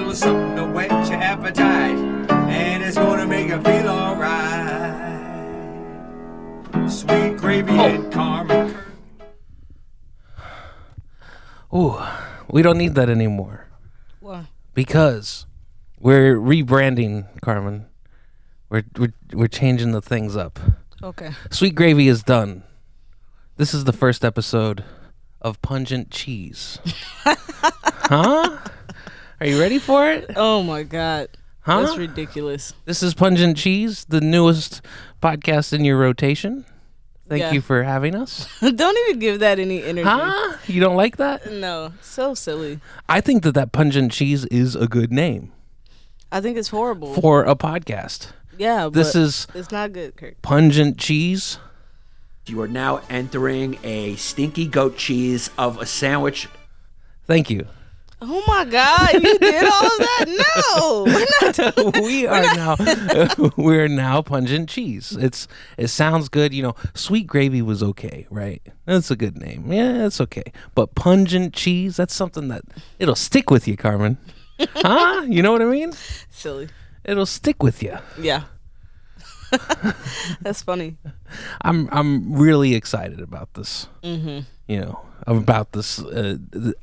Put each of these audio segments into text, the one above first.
little something to whet your appetite, and it's gonna make you feel alright. Sweet gravy and Carmen. Ooh, we don't need that anymore. Why? Because we're rebranding, Carmen. We're changing the things up. Okay. Sweet gravy is done. This is the first episode of Pungent Cheese. Huh? Are you ready for it? Oh my God. Huh? That's ridiculous. This is Pungent Cheese, the newest podcast in your rotation. Thank you for having us. Don't even give that any energy. Huh? You don't like that? No. So silly. I think that Pungent Cheese is a good name I think it's horrible. for a podcast. Yeah, This but is it's not good, Kirk. Pungent Cheese. You are now entering a stinky goat cheese of a sandwich. Thank you. Oh my God, you did all of that? No, we're not. We are now Pungent Cheese. It sounds good. You know, Sweet Gravy was okay, right? That's a good name. Yeah, it's okay. But Pungent Cheese, that's something that it'll stick with you, Carmen. Huh? You know what I mean? Silly. It'll stick with you. Yeah. That's funny. I'm really excited about this. Mm-hmm. You know, about this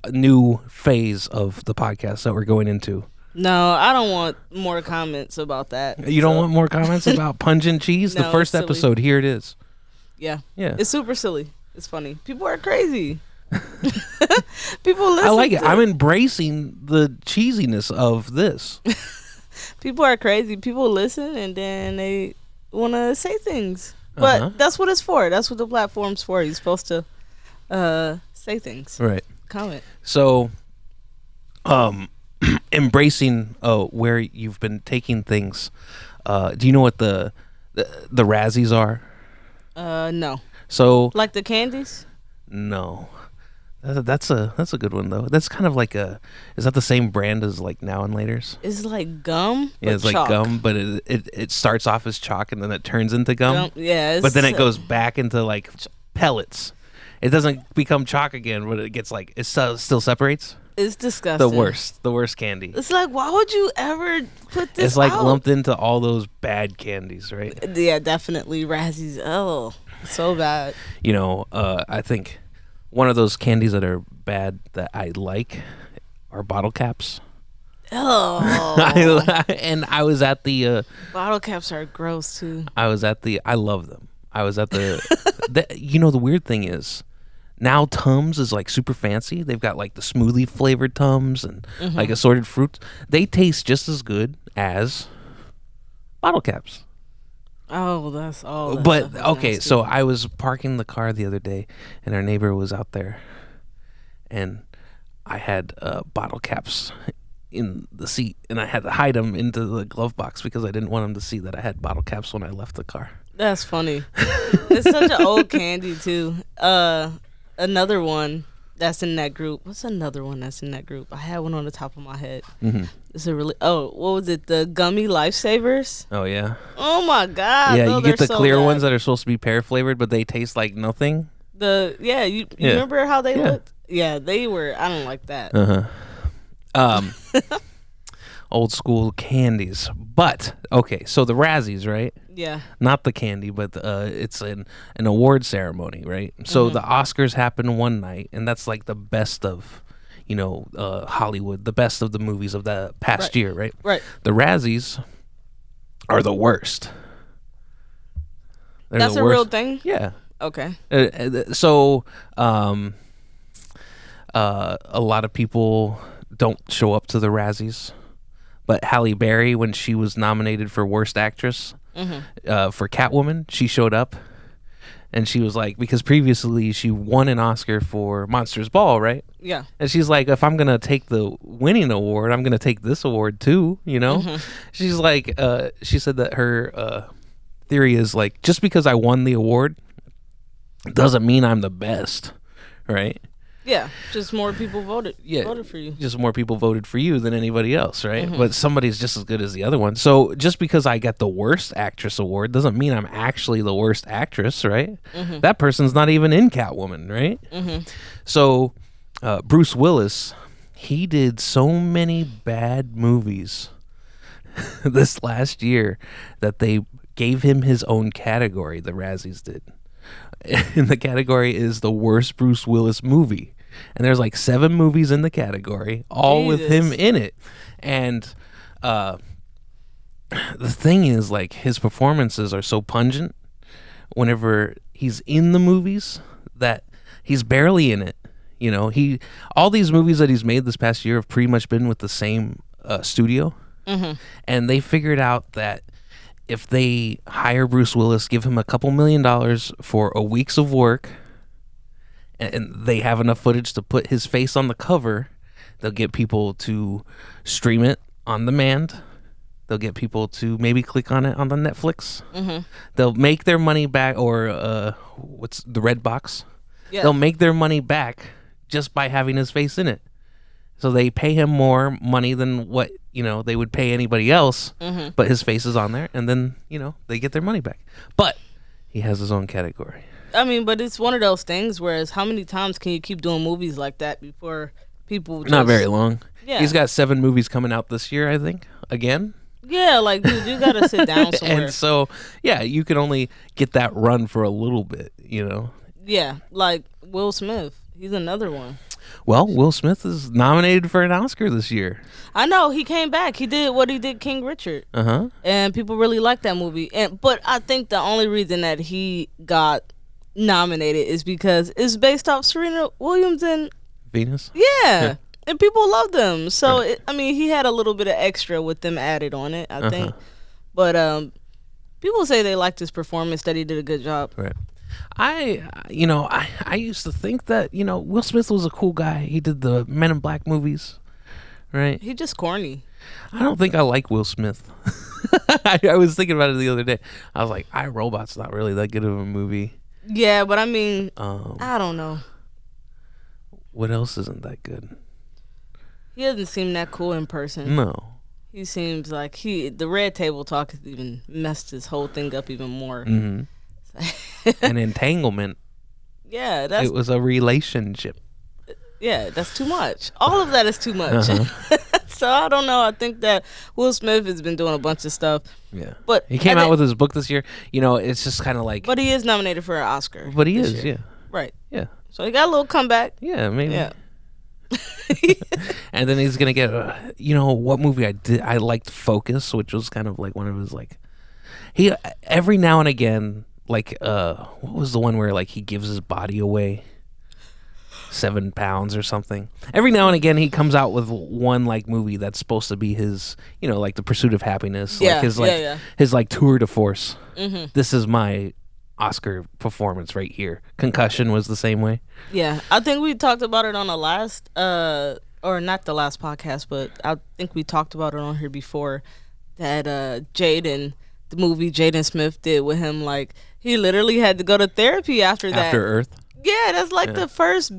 new phase of the podcast that we're going into. No, I don't want more comments about that. You don't want more comments about Pungent Cheese? No, The first it's silly. episode, here it is. Yeah. Yeah. It's super silly. It's funny. People are crazy. People listen. I like it. to I'm embracing the cheesiness of this. People are crazy. People listen and then they want to say things. But that's what it's for. That's what the platform's for. You're supposed to say things. Right. Comment. So, embracing where you've been taking things. Do you know what the Razzies are? No. So, Like the candies? no. That's a good one though. That's kind of like is that the same brand as like Now and Later's? It's like gum. Yeah, but it's like chalk. gum, but it starts off as chalk and then it turns into gum. Yeah. But then it goes back into like pellets. It doesn't become chalk again, but it gets like it still separates. It's disgusting. The worst candy. It's like, why would you ever put this It's like out? lumped into all those bad candies, right? Yeah, definitely. Razzies. Oh, so bad. You know, I think one of those candies that are bad that I like are bottle caps. Oh. And I was at the Bottle caps are gross too. I love them. I was at the you know, the weird thing is now Tums is like super fancy. They've got like the smoothie flavored Tums and like assorted fruits. They taste just as good as bottle caps. Oh, that's all. But okay, so I was parking the car the other day and our neighbor was out there and I had bottle caps in the seat and I had to hide them into the glove box because I didn't want him to see that I had bottle caps when I left the car. That's funny. It's such an old candy too. Another one that's in that group. What's another one that's in that group? I had one on the top of my head. Mm-hmm. It's a really. Oh, what was it? The gummy lifesavers. Oh yeah. Oh my God. Yeah, no, you get the they're so clear bad. ones that are supposed to be pear flavored, but they taste like nothing. You Yeah. remember how they Yeah. looked? Yeah, they were. I don't like that. Old school candies. But okay, so the Razzies, right? Yeah. Not the candy, but it's an award ceremony, right? So the Oscars happen one night, and that's like the best of, you know, Hollywood, the best of the movies of the past year, right? Right. The Razzies are the worst. They're That's the a worst. real thing. Yeah. Okay. So a lot of people don't show up to the Razzies, but Halle Berry, when she was nominated for Worst Actress for Catwoman, she showed up, and she was like, because previously she won an Oscar for Monsters Ball, right? Yeah. And she's like, if I'm gonna take the winning award, I'm gonna take this award too, you know? She's like, she said that her theory is like, just because I won the award doesn't mean I'm the best, right? Yeah. Just more people voted for you. Just more people voted for you than anybody else, right? But somebody's just as good as the other one. So just because I got the worst actress award doesn't mean I'm actually the worst actress, right? That person's not even in Catwoman, right? So Bruce Willis he did so many bad movies this last year that they gave him his own category. The Razzies did. And the category is the worst Bruce Willis movie. And there's like 7 movies in the category, all with him in it. And the thing is, like, his performances are so pungent whenever he's in the movies that he's barely in it. You know, all these movies that he's made this past year have pretty much been with the same studio. Mm-hmm. And they figured out that if they hire Bruce Willis, give him a couple $1 million for a week's of work, and they have enough footage to put his face on the cover, they'll get people to stream it on demand. They'll get people to maybe click on it on the Netflix. Mm-hmm. They'll make their money back, or what's the Red Box? Yeah. They'll make their money back just by having his face in it. So they pay him more money than what, you know, they would pay anybody else, but his face is on there, and then, you know, they get their money back. But he has his own category. I mean, but it's one of those things, whereas how many times can you keep doing movies like that before people just... Not very long. Yeah. He's got 7 movies coming out this year, I think, again. Yeah, like, dude, you gotta sit down somewhere. And so, yeah, you can only get that run for a little bit, you know? Yeah, like Will Smith. He's another one. Well, Will Smith is nominated for an Oscar this year. I know, he came back. He did what he did, King Richard. Uh-huh. And people really like that movie. But I think the only reason that he got nominated is because it's based off Serena Williams and Venus. Yeah. And people love them. So he had a little bit of extra with them added on it, I think. But people say they liked his performance, that he did a good job. Right. I used to think that, you know, Will Smith was a cool guy. He did the Men in Black movies, right? He just corny. I don't think I like Will Smith. I was thinking about it the other day. I was like, iRobot's not really that good of a movie. Yeah, but I mean, I don't know. What else isn't that good? He doesn't seem that cool in person. No. He seems like the Red Table Talk has even messed this whole thing up even more. Mm-hmm. An entanglement. Yeah, it was a relationship. Yeah, that's too much. All of that is too much. So I don't know. I think that Will Smith has been doing a bunch of stuff. Yeah, but he came out with his book this year. You know, it's just kind of like. But he is nominated for an Oscar. But he is, yeah. Right. Yeah. So he got a little comeback. Yeah, maybe. Yeah. And then he's gonna get, what movie I did? I liked Focus, which was kind of like one of his he every now and again. Like, what was the one where, like, he gives his body away? 7 pounds or something. Every now and again, he comes out with one, like, movie that's supposed to be his, you know, like, The Pursuit of Happiness. Yeah, like, his, like, tour de force. Mm-hmm. This is my Oscar performance right here. Concussion was the same way. Yeah. I think we talked about it on the last, or not the last podcast, but I think we talked about it on here before, that Jaden... the movie Jaden Smith did with him, like, he literally had to go to therapy after that. After Earth? Yeah, that's like the first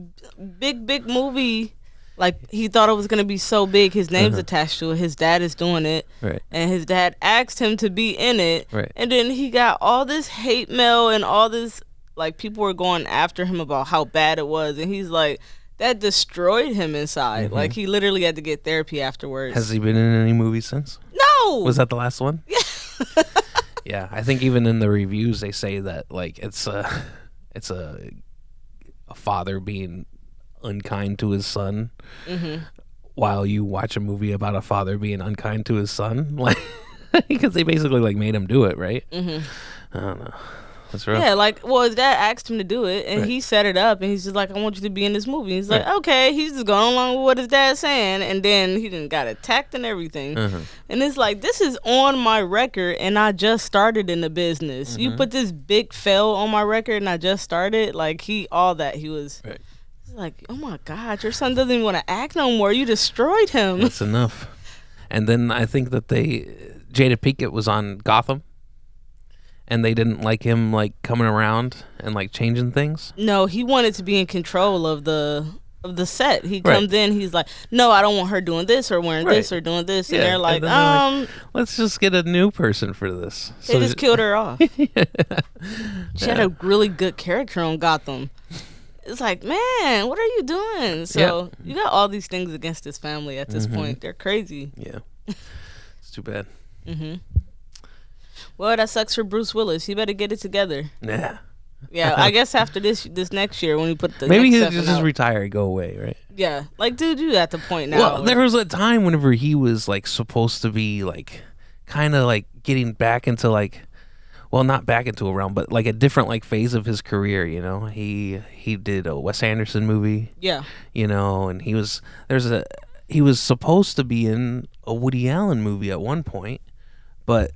big movie. Like, he thought it was going to be so big. His name's attached to it. His dad is doing it. Right. And his dad asked him to be in it. Right. And then he got all this hate mail and all this, like, people were going after him about how bad it was. And he's like, that destroyed him inside. Mm-hmm. Like, he literally had to get therapy afterwards. Has he been in any movies since? No! Was that the last one? Yeah. Yeah, I think even in the reviews they say that, like, it's a father being unkind to his son, while you watch a movie about a father being unkind to his son, like, because they basically, like, made him do it, right? I don't know. That's rough. Yeah, like, well, his dad asked him to do it, and he set it up, and he's just like, I want you to be in this movie. He's like, okay. He's just going along with what his dad's saying, and then he done got attacked and everything. And it's like, this is on my record, and I just started in the business. You put this big fail on my record, and I just started. Like, he was like, oh my God, your son doesn't even want to act no more. You destroyed him. That's enough. And then I think that Jada Pinkett was on Gotham. And they didn't like him, like, coming around and, like, changing things? No, he wanted to be in control of the set. He comes in, he's like, no, I don't want her doing this or wearing this or doing this. And they're like, let's just get a new person for this. They just killed her off. She had a really good character on Gotham. it's like, man, what are you doing? So you got all these things against this family at this point. They're crazy. Yeah. It's too bad. Well, that sucks for Bruce Willis. He better get it together. Yeah. Yeah, I guess after this next year when we put the Maybe next he'll just retire and go away, right? Yeah, like, dude, you at the point now. Well, there was a time whenever he was like supposed to be like kind of like getting back into like, well, not back into a realm, but like a different like phase of his career. You know, he did a Wes Anderson movie. Yeah. You know, and he was supposed to be in a Woody Allen movie at one point, but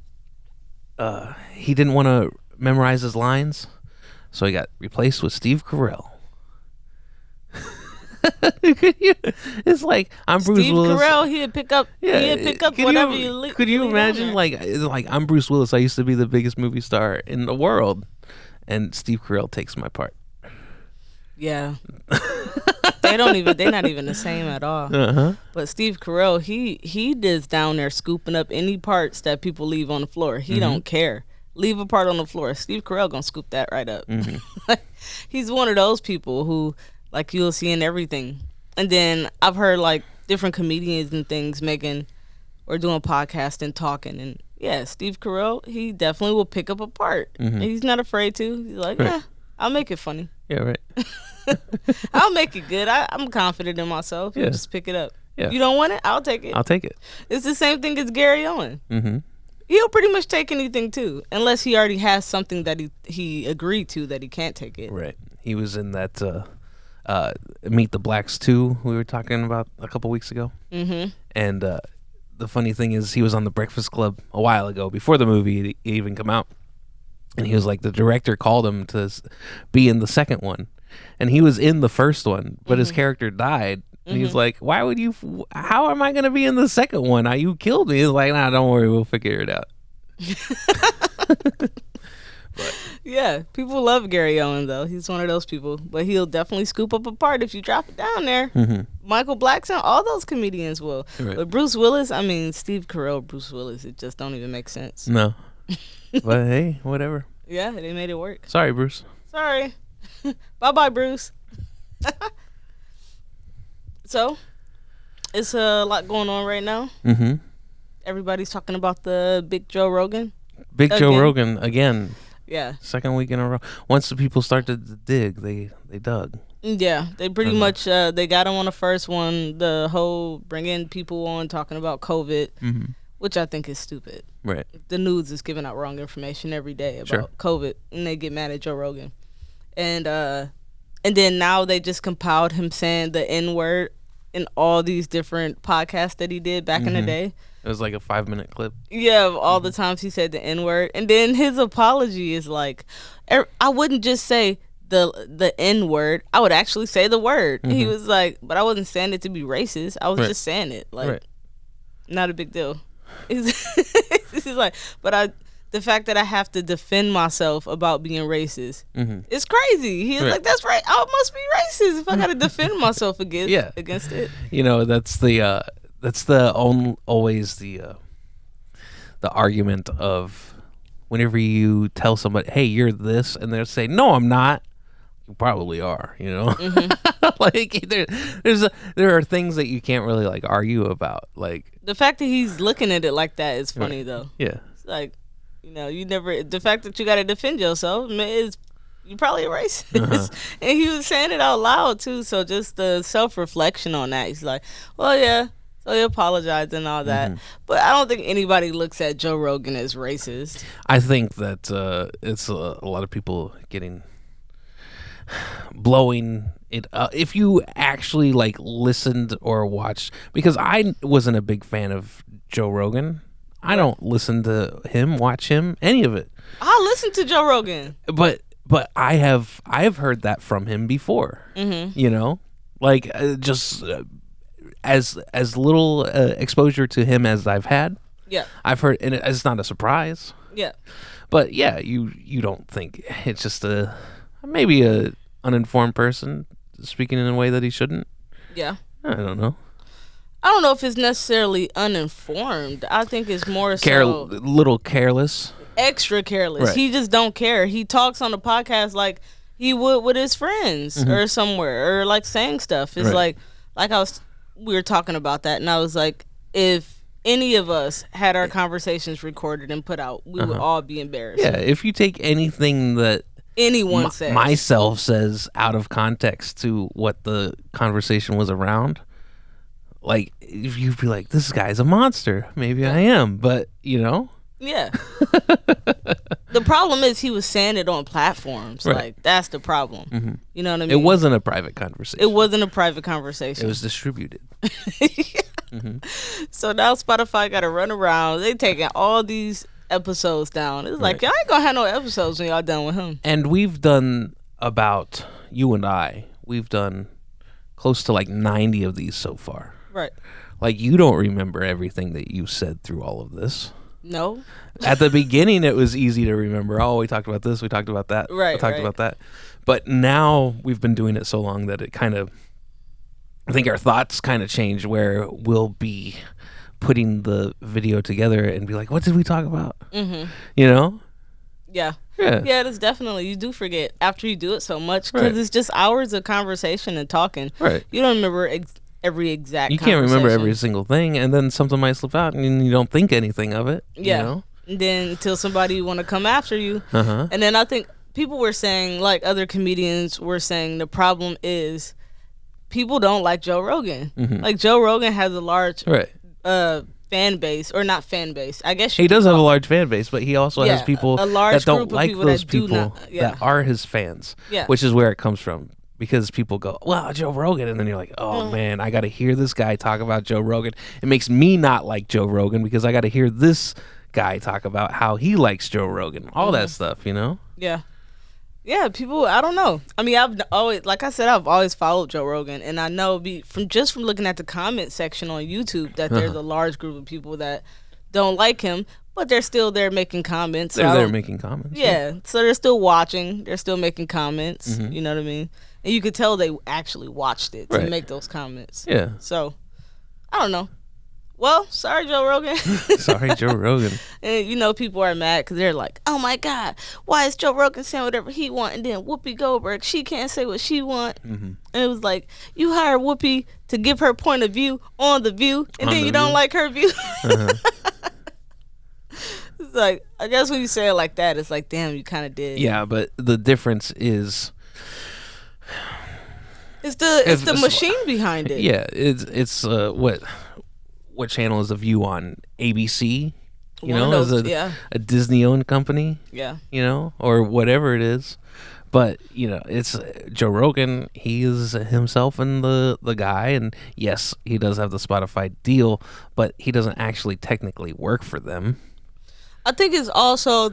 he didn't want to memorize his lines, so he got replaced with Steve Carell. It's like I'm Bruce Steve Willis. Carell, he'd pick up whatever you. Could you imagine like I'm Bruce Willis? I used to be the biggest movie star in the world, and Steve Carell takes my part. Yeah. They're not even the same at all. But Steve Carell, he is down there scooping up any parts that people leave on the floor. He don't care. Leave a part on the floor. Steve Carell gonna scoop that right up. He's one of those people who, like, you'll see in everything. And then I've heard like different comedians and things making or doing podcasts and talking, and yeah, Steve Carell, he definitely will pick up a part. And he's not afraid to. He's like, yeah, I'll make it funny. Yeah, right. I'll make it good. I'm confident in myself. Yeah. Just pick it up. Yeah. You don't want it? I'll take it. I'll take it. It's the same thing as Gary Owen. He'll pretty much take anything too, unless he already has something that he agreed to that he can't take it. Right. He was in that Meet the Blacks 2 we were talking about a couple weeks ago. And the funny thing is he was on The Breakfast Club a while ago before the movie even come out. And he was like, the director called him to be in the second one. And he was in the first one, but his character died. And he's like, why would you, how am I going to be in the second one? You killed me. He's like, nah, don't worry. We'll figure it out. Yeah, people love Gary Owen, though. He's one of those people. But he'll definitely scoop up a part if you drop it down there. Michael Blackson, all those comedians will. Right. But Bruce Willis, I mean, Steve Carell, Bruce Willis, it just don't even make sense. No. But hey, whatever. Yeah, they made it work. Sorry, Bruce. Sorry. Bye-bye, Bruce. So, it's a lot going on right now. Everybody's talking about the Big Joe Rogan. Joe Rogan again. Yeah. Second week in a row. Once the people started to dig, they dug. Yeah, they pretty much they got him on the first one. The whole bringing people on talking about COVID, which I think is stupid. Right. The news is giving out wrong information every day about COVID, and they get mad at Joe Rogan. And then now they just compiled him saying the N-word in all these different podcasts that he did back in the day. It was like a 5-minute clip. Yeah, of all the times he said the N-word. And then his apology is like, I wouldn't just say the N-word. I would actually say the word. He was like, but I wasn't saying it to be racist. I was just saying it. Like, not a big deal. He's like, but the fact that I have to defend myself about being racist is crazy. He's like, that's right. I must be racist if I got to defend myself against it. You know, that's always the argument of whenever you tell somebody, hey, you're this, and they'll say, no, I'm not. You probably are, you know. Like there are things that you can't really like argue about. Like the fact that he's looking at it like that is funny though. Yeah. It's like, you know, the fact that you got to defend yourself is you're probably a racist. And he was saying it out loud too. So just the self-reflection on that. He's like, well, yeah. So he apologized and all that. But I don't think anybody looks at Joe Rogan as racist. I think that it's a lot of people blowing it up. If you actually like listened or watched, because I wasn't a big fan of Joe Rogan. I don't listen to him, watch him, any of it. I listen to Joe Rogan. But I've heard that from him before. You know, like just as little exposure to him as I've had. Yeah, I've heard, and it's not a surprise. Yeah, but yeah, you don't think it's just maybe a uninformed person speaking in a way that he shouldn't. Yeah, I don't know. I don't know if it's necessarily uninformed. I think it's more so little careless, extra careless. Right. He just don't care. He talks on the podcast like he would with his friends or somewhere, or like saying stuff. It's Right. like we were talking about that, and I was like, if any of us had our conversations recorded and put out, we would all be embarrassed. Yeah, if you take anything that Anyone says. myself says out of context to what the conversation was around, like if you'd be like, this guy's a monster. Maybe I am, but Yeah. The problem is he was saying it on platforms. Right. Like, that's the problem. You know what I mean? it wasn't a private conversation. It wasn't a private conversation. It was distributed. So now Spotify got to run around. They taking all these episodes down. It's like, Right. y'all ain't gonna have no episodes when y'all done with him. And we've done about, you and I, we've done close to like 90 of these so far. Right. Like, you don't remember everything that you said through all of this. No. At the beginning, it was easy to remember. Oh, we talked about this. We talked about that. Right, We talked right. about that. But now we've been doing it so long that it kind of, I think our thoughts kind of change, where we'll be putting the video together and be like, what did we talk about? Mm-hmm. You know? Yeah. Yeah. Yeah, it's definitely, you do forget after you do it so much, because Right. it's just hours of conversation and talking. Right. You don't remember every exact You can't remember every conversation. single thing, and then something might slip out and you don't think anything of it. Yeah. You know? And then until somebody want to come after you. Uh-huh. And then I think people were saying, like other comedians were saying, the problem is people don't like Joe Rogan. Like, Joe Rogan has a large Right. fan base, or not fan base. I guess you He could does have a call- large fan base, but he also has Yeah, people a large that don't group of like people those that do people not- yeah. that are his fans. Yeah. Which is where it comes from. Because people go, well, Joe Rogan. And then you're like, oh, man, I got to hear this guy talk about Joe Rogan. It makes me not like Joe Rogan because I got to hear this guy talk about how he likes Joe Rogan. All that stuff, you know? Yeah. Yeah, people, I don't know. I mean, I've always, like I said, I've always followed Joe Rogan, and I know from looking at the comment section on YouTube that there's a large group of people that don't like him, but they're still there making comments. So They're I there don't- making comments. Yeah, so they're still watching. They're still making comments. Mm-hmm. You know what I mean? And you could tell they actually watched it to Right. make those comments. Yeah. So, I don't know. Well, sorry, Joe Rogan. Sorry, Joe Rogan. And people are mad because they're like, "Oh my God, why is Joe Rogan saying whatever he want, and then Whoopi Goldberg, she can't say what she want?" And it was like, you hire Whoopi to give her point of view on The View, and On then The you don't View. like her view. It's like, I guess when you say it like that, it's like, damn, you kind of did. Yeah, but the difference is, It's the It's- machine behind it. yeah, it's what channel is The View on? ABC? You One of know, those, is yeah. a Disney-owned company? Yeah. You know, or whatever it is. But it's Joe Rogan. He is himself and the guy, and yes, he does have the Spotify deal, but he doesn't actually technically work for them. I think it's also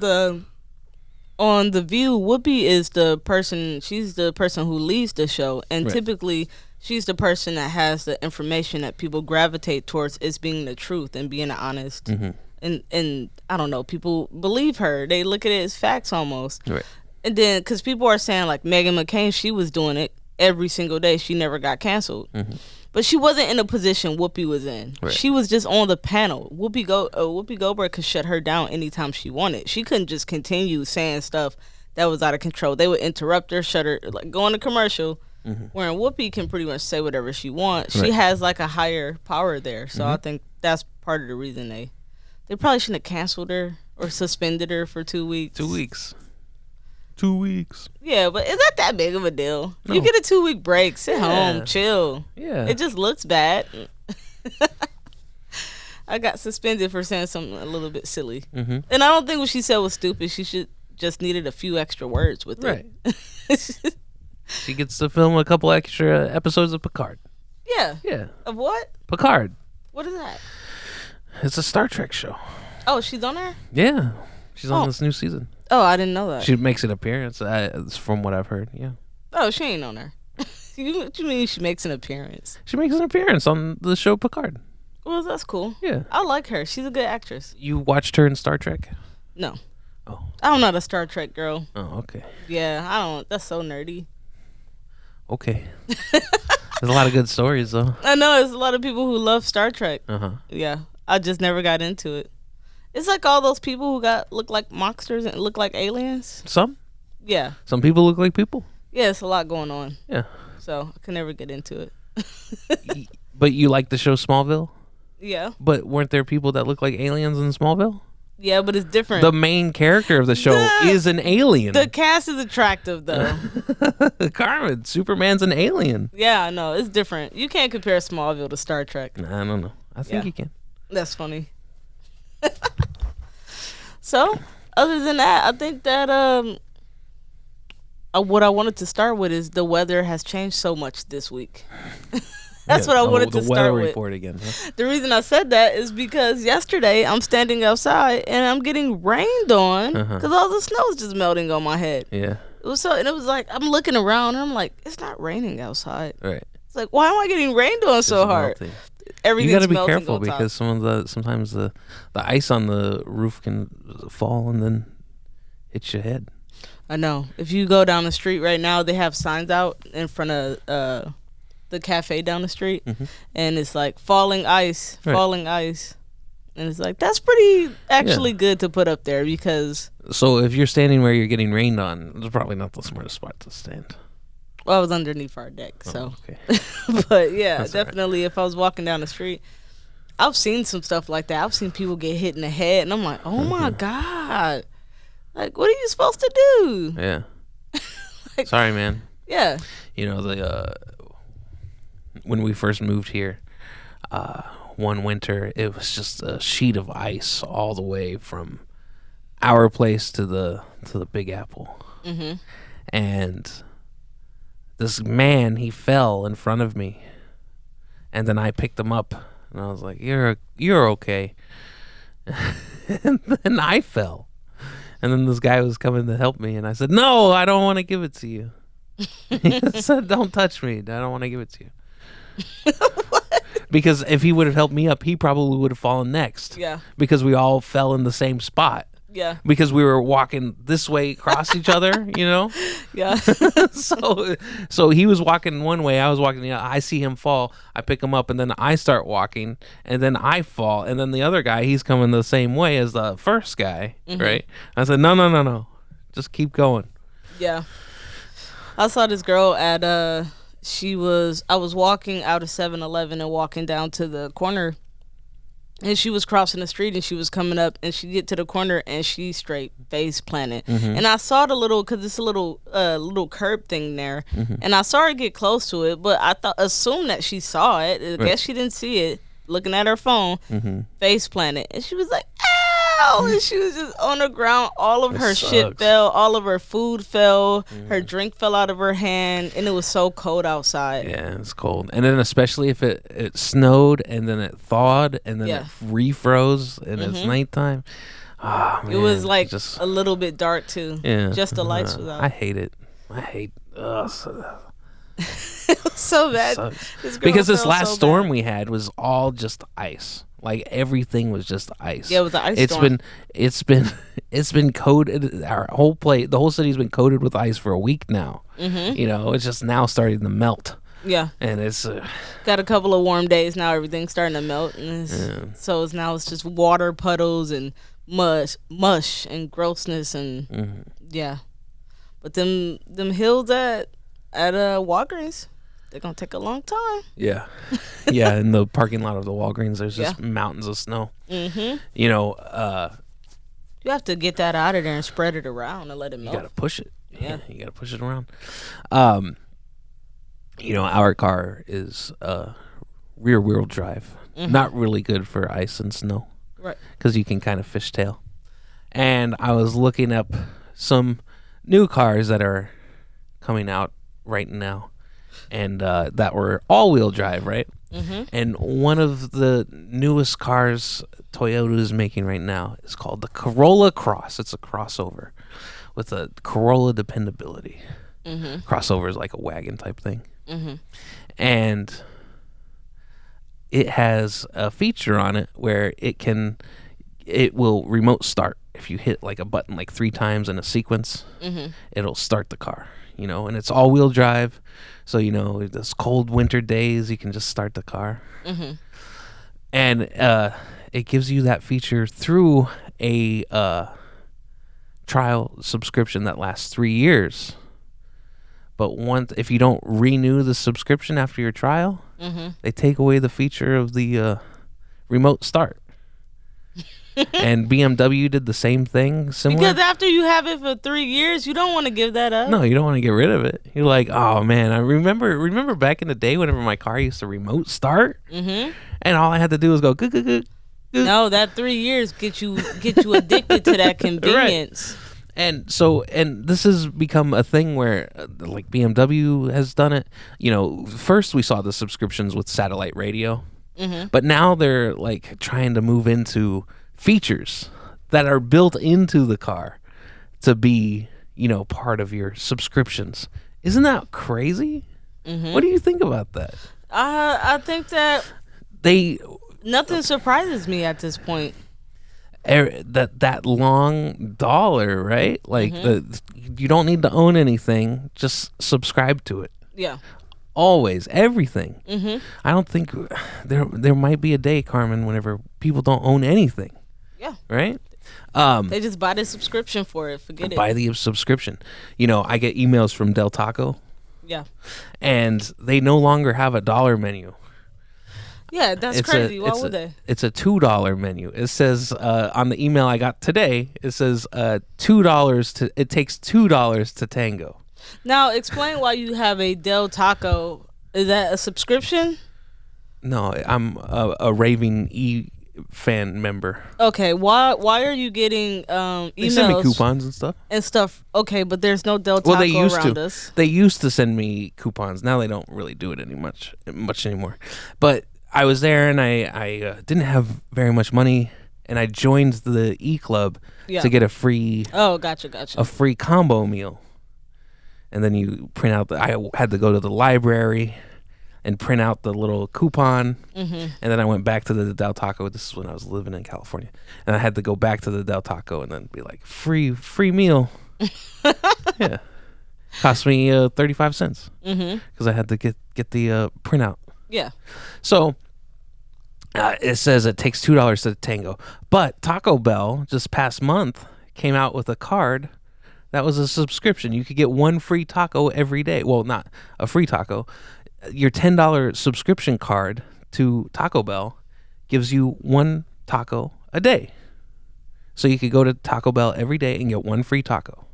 on The View, Whoopi is the person, she's the person who leads the show, and Right. typically she's the person that has the information that people gravitate towards as being the truth and being honest. Mm-hmm. And I don't know, people believe her. They look at it as facts almost. Right. And then, because people are saying, like, Meghan McCain, she was doing it every single day. She never got canceled. But she wasn't in a position Whoopi was in. Right. She was just on the panel. Whoopi Goldberg could shut her down anytime she wanted. She couldn't just continue saying stuff that was out of control. They would interrupt her, shut her, like, go on a commercial. Where Whoopi can pretty much say whatever she wants. She Right. has, like, a higher power there. So I think that's part of the reason they probably shouldn't have canceled her or suspended her for 2 weeks. 2 weeks. 2 weeks. Yeah, but it's not that big of a deal. No. You get a 2-week break, sit Yeah. home, chill. Yeah. It just looks bad. I got suspended for saying something a little bit silly. Mhm. And I don't think what she said was stupid. She should just needed a few extra words with Right. it. She gets to film a couple extra episodes of Picard. Yeah. Yeah. Of what? Picard. What is that? It's a Star Trek show. Oh, she's on there? Yeah. She's on Oh. this new season. Oh, I didn't know that. She makes an appearance, it's from what I've heard. Yeah. Oh, she ain't on there. What you mean she makes an appearance? She makes an appearance on the show Picard. Well, that's cool. Yeah. I like her. She's a good actress. You watched her in Star Trek? No. Oh. I'm not a Star Trek girl. Oh, okay. Yeah, I don't. That's so nerdy. Okay. There's a lot of good stories, though. I know there's a lot of people who love Star Trek. Uh-huh. Yeah, I just never got into it. It's like all those people who look like monsters and look like aliens. Some Yeah, people look like people. Yeah, it's a lot going on. Yeah. So I can never get into it. But you like the show Smallville? Yeah. But weren't there people that look like aliens in Smallville? Yeah, but it's different. The main character of the show is an alien. The cast is attractive, though. Carmen, Superman's an alien. Yeah, I know. It's different. You can't compare Smallville to Star Trek. I don't know. I think you can. That's funny. So, other than that, I think that what I wanted to start with is the weather has changed so much this week. That's what I wanted to the start weather with. report again. Huh? The reason I said that is because yesterday I'm standing outside and I'm getting rained on because all the snow is just melting on my head. Yeah. It was like I'm looking around and I'm like, it's not raining outside. Right. It's like, why am I getting rained on so hard? Melting. Everything's You got to be melting careful on top. because sometimes the ice on the roof can fall and then hit your head. I know. If you go down the street right now, they have signs out in front of the cafe down the street, and it's like falling ice, falling ice. And it's like, that's pretty actually good to put up there because... So if you're standing where you're getting rained on, it's probably not the smartest spot to stand. Well, I was underneath our deck, so... Okay. But yeah, That's definitely if I was walking down the street, I've seen some stuff like that. I've seen people get hit in the head, and I'm like, oh my God. Like, what are you supposed to do? Yeah. Like, sorry, man. Yeah. You know, when we first moved here, one winter, it was just a sheet of ice all the way from our place to the Big Apple. And this man, he fell in front of me, and then I picked him up, and I was like, "You're okay." And then I fell, and then this guy was coming to help me, and I said, "No, I don't want to give it to you." He said, "Don't touch me. I don't want to give it to you." Because if he would have helped me up, he probably would have fallen next. Yeah. Because we all fell in the same spot. Yeah. Because we were walking this way across each other, you know? Yeah. So he was walking one way, I was walking the other. I see him fall, I pick him up, and then I start walking, and then I fall, and then the other guy, he's coming the same way as the first guy, right? I said, no. Just keep going. Yeah. I saw this girl at I was walking out of 7-Eleven and walking down to the corner, and she was crossing the street and she was coming up, and she get to the corner and she straight face planted. And I saw the little, cause it's a little curb thing there, and I saw her get close to it, but I assumed that she saw it. I guess she didn't see it. Looking at her phone, face planted, and she was like, "Ow!" And she was just on the ground. All of her shit fell. All of her food fell. Her drink fell out of her hand, and it was so cold outside. Yeah, it's cold. And then especially if it snowed and then it thawed and then it refroze and it's nighttime. Oh, man, it was like just a little bit dark too. Yeah. Just the lights was out. I hate it. So bad. Because this last storm we had was all just ice. Like everything was just ice. Yeah, it was an ice storm. It's been coated. Our whole the whole city's been coated with ice for a week now. You know, it's just now starting to melt. Yeah, and it's got a couple of warm days now. Everything's starting to melt, and so it's just water puddles and mush and grossness and yeah. But them hills at Walgreens, they're gonna take a long time. Yeah, yeah. In the parking lot of the Walgreens, there's just mountains of snow. You know, you have to get that out of there and spread it around and let it melt. You gotta push it. Yeah, you gotta push it around. You know, our car is rear wheel drive. Not really good for ice and snow, right? Because you can kind of fishtail. And I was looking up some new cars that are coming out right now, and that were all-wheel drive, right? And one of the newest cars Toyota is making right now is called the Corolla Cross. It's a crossover with a Corolla dependability. Crossover is like a wagon type thing. And it has a feature on it where it will remote start. If you hit like a button like 3 times in a sequence, it'll start the car, you know, and it's all-wheel drive. So, you know, those cold winter days, you can just start the car. And it gives you that feature through a trial subscription that lasts 3 years. But if you don't renew the subscription after your trial, they take away the feature of the remote start. And BMW did the same thing, similar. Because after you have it for 3 years, you don't want to give that up. No, you don't want to get rid of it. You're like, oh man, I remember back in the day whenever my car used to remote start, and all I had to do was go good, good, good. No, that 3 years get you addicted to that convenience. Right. And this has become a thing where, like BMW has done it. You know, first we saw the subscriptions with satellite radio, but now they're like trying to move into features that are built into the car to be, you know, part of your subscriptions. Isn't that crazy? What do you think about that? I think that nothing surprises me at this point. That long dollar, right? Like you don't need to own anything, just subscribe to it. Yeah. Always, everything. I don't think there might be a day, Carmen, whenever people don't own anything. Yeah. Right? They just buy the subscription for it. Forget it. Buy the subscription. You know, I get emails from Del Taco. Yeah. And they no longer have a dollar menu. Yeah, that's crazy. Why would they? It's a $2 menu. It says on the email I got today, it says $2 it takes $2 to tango. Now explain why you have a Del Taco. Is that a subscription? No, I'm a raving fan member. Okay, why are you getting emails? They send me coupons and stuff. Okay, but there's no Del Taco around us. They used to send me coupons. Now they don't really do it much anymore. But I was there and I didn't have very much money, and I joined the E-Club to get a free gotcha a free combo meal. And then you print out I had to go to the library and print out the little coupon. And then I went back to the Del Taco. This is when I was living in California. And I had to go back to the Del Taco and then be like, free meal. Yeah. Cost me 35 cents. Because I had to get the printout. Yeah. So it says it takes $2 to tango. But Taco Bell just past month came out with a card that was a subscription. You could get one free taco every day. Well, not a free taco. Your $10 subscription card to Taco Bell gives you one taco a day. So you could go to Taco Bell every day and get one free taco.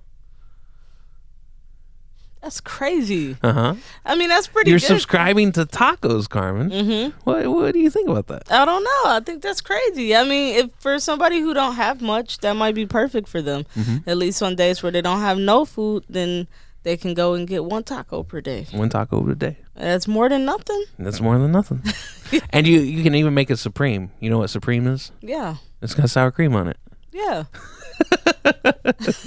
That's crazy. I mean, that's pretty You're good. subscribing to tacos, Carmen. What do you think about that? I don't know. I think that's crazy. I mean, if for somebody who don't have much, that might be perfect for them. At least on days where they don't have no food, then they can go and get one taco per day. One taco a day. That's more than nothing. That's more than nothing. And you can even make it Supreme. You know what Supreme is? Yeah. It's got sour cream on it. Yeah.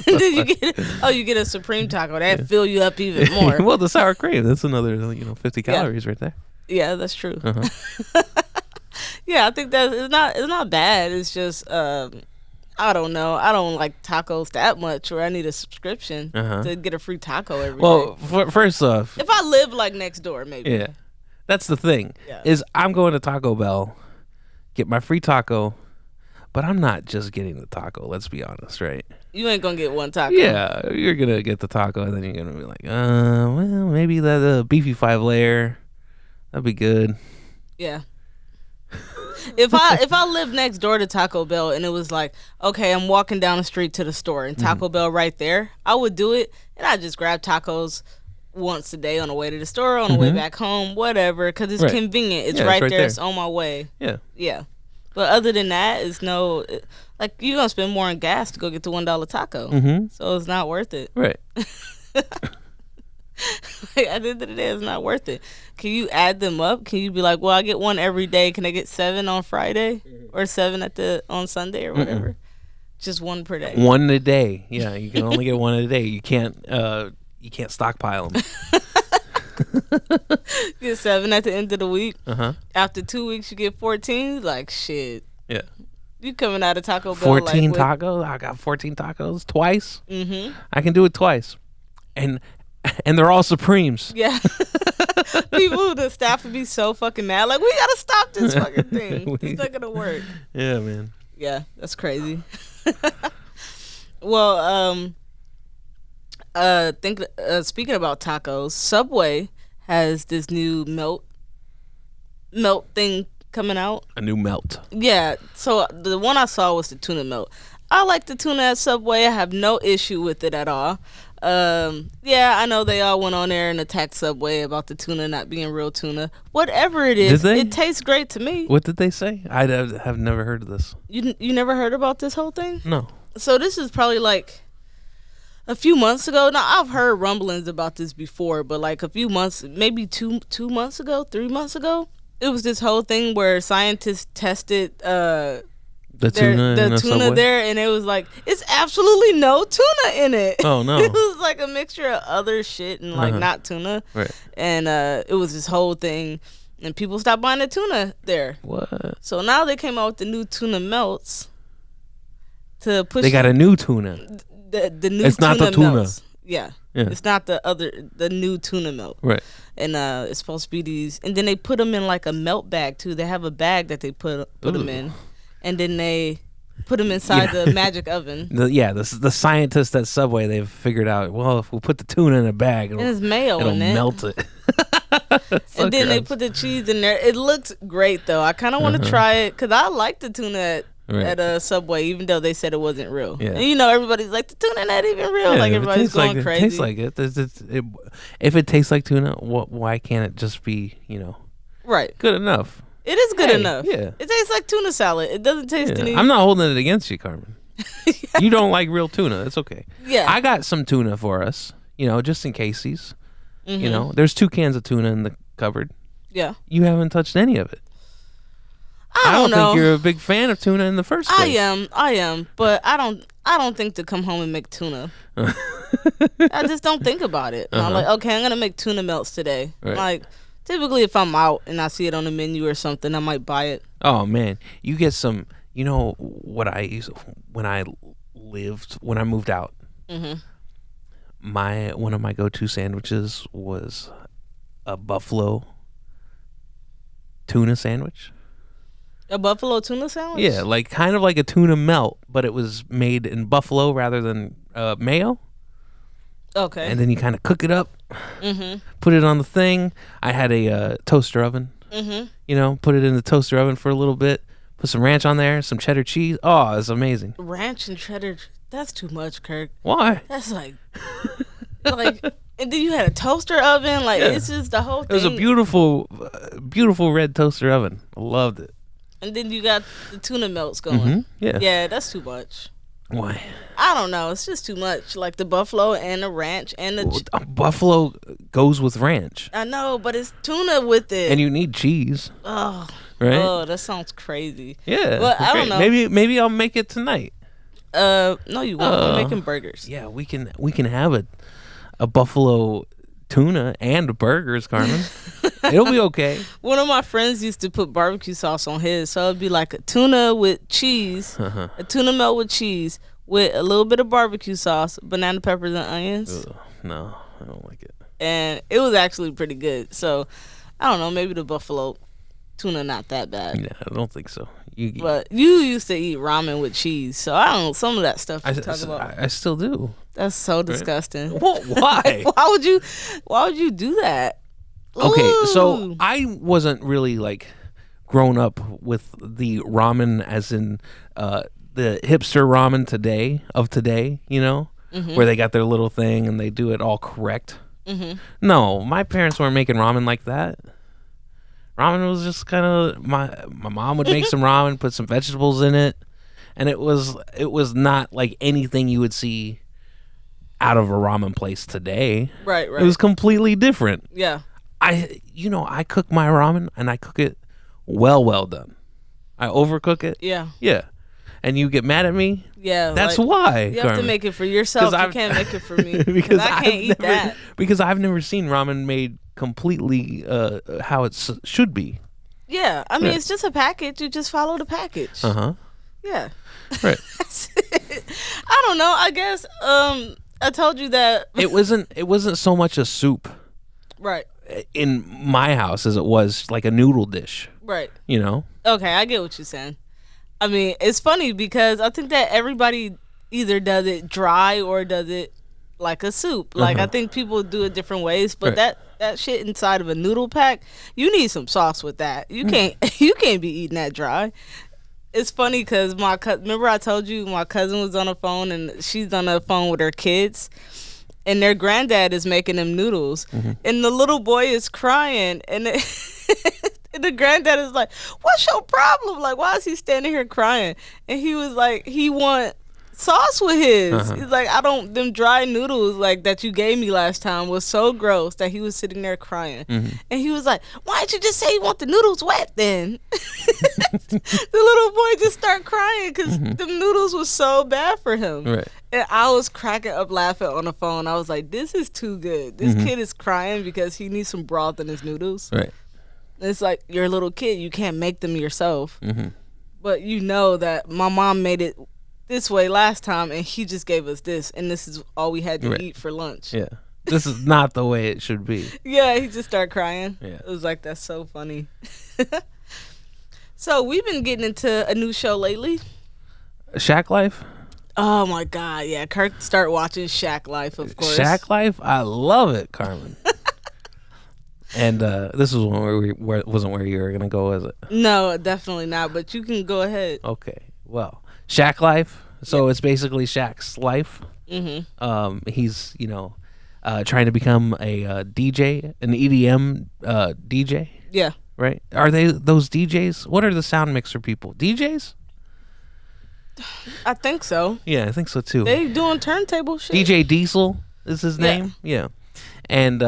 Then you get a Supreme taco that fill you up even more. Well, the sour cream, that's another 50 calories right there. Yeah, that's true. Yeah, I think that it's not bad. It's just I don't know. I don't like tacos that much, or I need a subscription to get a free taco every day. Well, first off, if I live like next door, maybe. Yeah, that's the thing. Yeah. Is I'm going to Taco Bell, get my free taco. But I'm not just getting the taco, let's be honest, right? You ain't gonna get one taco. Yeah, you're going to get the taco, and then you're going to be like, well, maybe that beefy 5-layer, that'd be good. Yeah. If I lived next door to Taco Bell and it was like, okay, I'm walking down the street to the store and Taco Bell right there, I would do it, and I'd just grab tacos once a day on the way to the store, on the way back home, whatever, because it's convenient. It's right there. It's on my way. Yeah. Yeah. But other than that, it's like you're gonna spend more on gas to go get the $1 taco, so it's not worth it. Right. Like, at the end of the day, it's not worth it. Can you add them up? Can you be like, well, I get one every day. Can I get 7 on Friday or 7 on Sunday or whatever? Just one per day. One a day. Yeah, you can only get one a day. You can't stockpile them. Get 7 at the end of the week. After 2 weeks, you get 14. Like, shit. Yeah. You coming out of Taco Bell 14 tacos? I got 14 tacos twice. I can do it twice. And they're all Supremes. Yeah. People, the staff would be so fucking mad. Like, we gotta stop this fucking thing. It's not gonna work. Yeah, man. Yeah, that's crazy. Well, Speaking about tacos, Subway has this new melt thing coming out. A new melt. Yeah, so the one I saw was the tuna melt. I like the tuna at Subway. I have no issue with it at all. Yeah, I know they all went on there and attacked Subway about the tuna not being real tuna. Whatever it is, it tastes great to me. What did they say? I have never heard of this. You never heard about this whole thing? No. So this is probably like a few months ago. Now I've heard rumblings about this before, but like a few months, maybe 2 months ago, 3 months ago, it was this whole thing where scientists tested the tuna there, and it was like it's absolutely no tuna in it. Oh no. It was like a mixture of other shit and like not tuna. Right. And it was this whole thing, and people stopped buying the tuna there. What? So now they came out with the new tuna melts to push. They got a new tuna. The new. It's not the tuna. Melts. Yeah. It's not the new tuna melt. Right. And it's supposed to be these, and then they put them in like a melt bag too. They have a bag that they put them in, and then they put them inside the magic oven. The scientists at Subway, they've figured out, well, if we put the tuna in a bag, and there's mayo it'll in it. melt it. And then they put the cheese in there. It looks great though. I kind of want to try it because I like the tuna at a Subway, even though they said it wasn't real. Yeah. And everybody's like, the tuna not even real. Yeah, like everybody's going crazy. It tastes like it. If it tastes like tuna, why can't it just be, right, good enough? It is good enough. Yeah. It tastes like tuna salad. It doesn't taste any. I'm not holding it against you, Carmen. You don't like real tuna. It's okay. Yeah. I got some tuna for us, just in cases. There's 2 cans of tuna in the cupboard. Yeah. You haven't touched any of it. I don't know. think you're a big fan of tuna in the first place. I am, but I don't think to come home and make tuna. I just don't think about it. I'm like, okay, I'm gonna make tuna melts today. Right. Like, typically if I'm out and I see it on the menu or something, I might buy it. Oh man, you get some. What I used when I moved out. One of my go-to sandwiches was a buffalo tuna sandwich. A buffalo tuna sandwich? Yeah, like kind of like a tuna melt, but it was made in buffalo rather than mayo. Okay. And then you kind of cook it up, put it on the thing. I had a toaster oven. Put it in the toaster oven for a little bit. Put some ranch on there, some cheddar cheese. Oh, it's amazing. Ranch and cheddar, that's too much, Kirk. Why? That's like, and then you had a toaster oven. Like, it's just the whole thing. It was a beautiful, beautiful red toaster oven. I loved it. And then you got the tuna melts going. Yeah. Yeah, that's too much. Why? I don't know. It's just too much. Like the buffalo and the ranch and the buffalo goes with ranch. I know, but it's tuna with it. And you need cheese. Oh, right? Oh, that sounds crazy. Yeah. But I don't know. Maybe I'll make it tonight. No, you won't. We're making burgers. Yeah, we can have a buffalo tuna and burgers, Carmen. It'll be okay. One of my friends used to put barbecue sauce on his, so it'd be like a tuna with cheese, a tuna melt with cheese, with a little bit of barbecue sauce, banana peppers and onions. Ugh, no, I don't like it. And it was actually pretty good. So I don't know, maybe the buffalo tuna not that bad. Yeah, I don't think so. But you used to eat ramen with cheese, so I don't know, some of that stuff you talk about. I still do. That's so disgusting. Well, why? Why would you do that? Okay, Ooh. so I wasn't really like grown up with the ramen as in the hipster ramen today, where they got their little thing and they do it all correct. No, my parents weren't making ramen like that. Ramen was just kind of my mom would make some ramen, put some vegetables in it, and it was not like anything you would see out of a ramen place today. Right. It was completely different. Yeah. I cook my ramen and I cook it well done. I overcook it. Yeah. Yeah. And you get mad at me? Yeah. That's why. You have to make it for yourself. You can't make it for me. because I can't eat that. Because I've never seen ramen made completely how it should be. Yeah. I mean, it's just a package. You just follow the package. Yeah. Right. I don't know. I guess I told you that it wasn't so much a soup. Right. In my house as it was like a noodle dish. Right. Okay, I get what you're saying. I mean, it's funny because I think that everybody either does it dry or does it like a soup. Like I think people do it different ways, but that shit inside of a noodle pack, you need some sauce with that. You can't you can't be eating that dry. It's funny because remember I told you my cousin was on the phone and she's on the phone with her kids, and their granddad is making them noodles, and the little boy is crying, and and the granddad is like, "What's your problem? Like, why is he standing here crying?" And he was like, "He want sauce with his." He's like, them dry noodles like that you gave me last time was so gross that he was sitting there crying. And he was like, "Why didn't you just say you want the noodles wet then?" The little boy just started crying because the noodles was so bad for him. Right. And I was cracking up laughing on the phone. I was like, this is too good. This kid is crying because he needs some broth in his noodles. Right. It's like, you're a little kid, you can't make them yourself. But you know that my mom made it this way last time and he just gave us this, and this is all we had to eat for lunch. Yeah. This is not the way it should be. Yeah, he just started crying. Yeah. It was like, that's so funny. So we've been getting into a new show lately. Shack Life? Oh my God, yeah. Kirk started watching Shack Life, of course. Shack Life? I love it, Carmen. And this was wasn't where you were going to go, was it? No, definitely not, but you can go ahead. Okay. Well, Shack Life. So it's basically Shaq's life. He's, trying to become a DJ, an EDM DJ. Yeah. Right? Are they those DJs? What are the sound mixer people? DJs? I think so. Yeah, I think so too. They doing turntable shit. DJ Diesel is his name. Yeah. And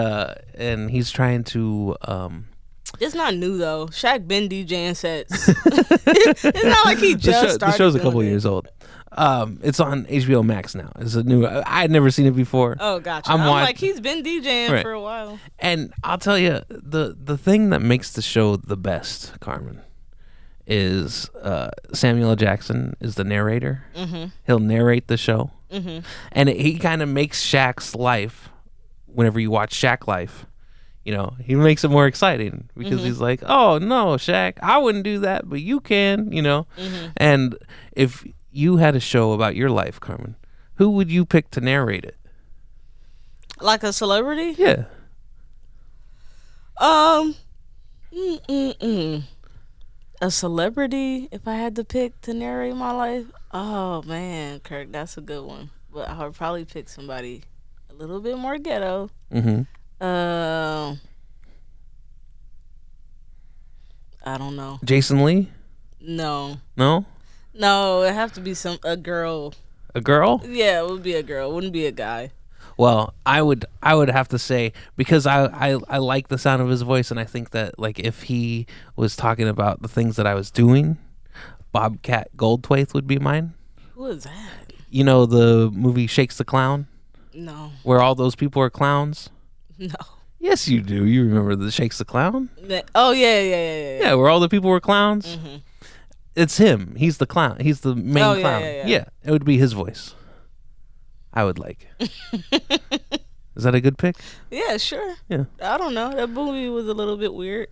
he's trying to it's not new though. Shaq been DJing sets. It's not like he just started. The show's a couple doing it. years old. It's on HBO Max now. It's a new. I had never seen it before. Oh, gotcha. I'm like, he's been DJing for a while. And I'll tell you, the thing that makes the show the best, Carmen, is Samuel L. Jackson is the narrator. He'll narrate the show, and he kind of makes Shaq's life. Whenever you watch Shack Life, he makes it more exciting because he's like, "Oh no, Shaq, I wouldn't do that, but you can," And if you had a show about your life, Carmen, who would you pick to narrate it? Like a celebrity? Yeah. A celebrity, if I had to pick to narrate my life? Oh man, Kirk, that's a good one. But I would probably pick somebody a little bit more ghetto. I don't know. Jason Lee? No, it have to be a girl. A girl? Yeah, it would be a girl. It wouldn't be a guy. Well, I would have to say, because I like the sound of his voice, and I think that like if he was talking about the things that I was doing, Bobcat Goldthwait would be mine. Who is that? You know the movie Shakes the Clown? No. Where all those people are clowns? No. Yes, you do. You remember the Shakes the Clown? Oh yeah. Yeah, where all the people were clowns. It's him. He's the clown. He's the main clown. Yeah, it would be his voice. I would like. Is that a good pick? Yeah, sure. Yeah. I don't know. That movie was a little bit weird.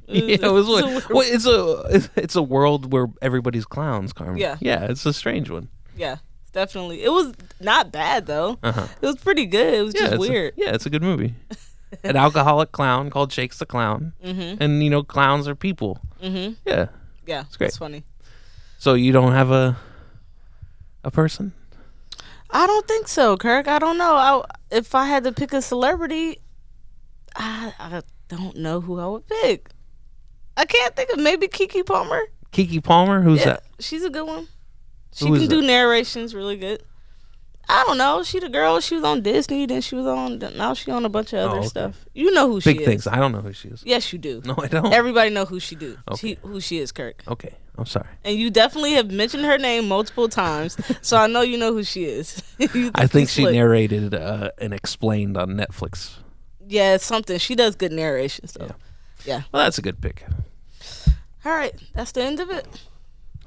It was weird. Well, it's a world where everybody's clowns, Carmen. Yeah. Yeah, it's a strange one. Yeah, definitely. It was not bad though. It was pretty good. It was just weird. It's a good movie. An alcoholic clown called Shakes the Clown, and clowns are people. Yeah. Yeah, it's great. It's funny. So you don't have a person? I don't think so, Kirk. I don't know. If I had to pick a celebrity, I don't know who I would pick. I can't think of maybe Keke Palmer. Keke Palmer? Who's that? She's a good one. She Who can is do that? narrations really good. I don't know. She the girl. She was on Disney. Then she was on. Now she on a bunch of other okay. stuff. You know who she Big is. things. I don't know who she is. Yes, you do. No, I don't. Everybody know who she do. Okay. Who she is, Kirk. Okay, I'm sorry. And you definitely have mentioned her name multiple times, so I know you know who she is. I think she narrated and explained on Netflix. Yeah, it's something. She does good narration stuff. Yeah. Well, that's a good pick. All right, that's the end of it.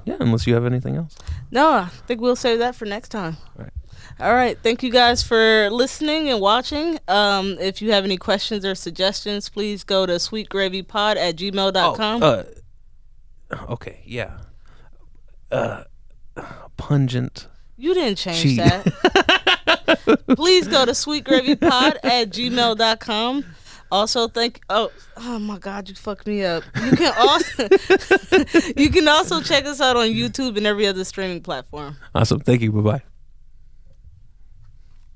Yeah, unless you have anything else. No, I think we'll save that for next time. All right. All right. Thank you guys for listening and watching. If you have any questions or suggestions, please go to sweetgravypod@gmail.com. Okay, yeah. Pungent. You didn't change that. Please go to sweetgravypod@gmail.com. Also, oh my God, you fucked me up. You can also check us out on YouTube and every other streaming platform. Awesome. Thank you. Bye-bye.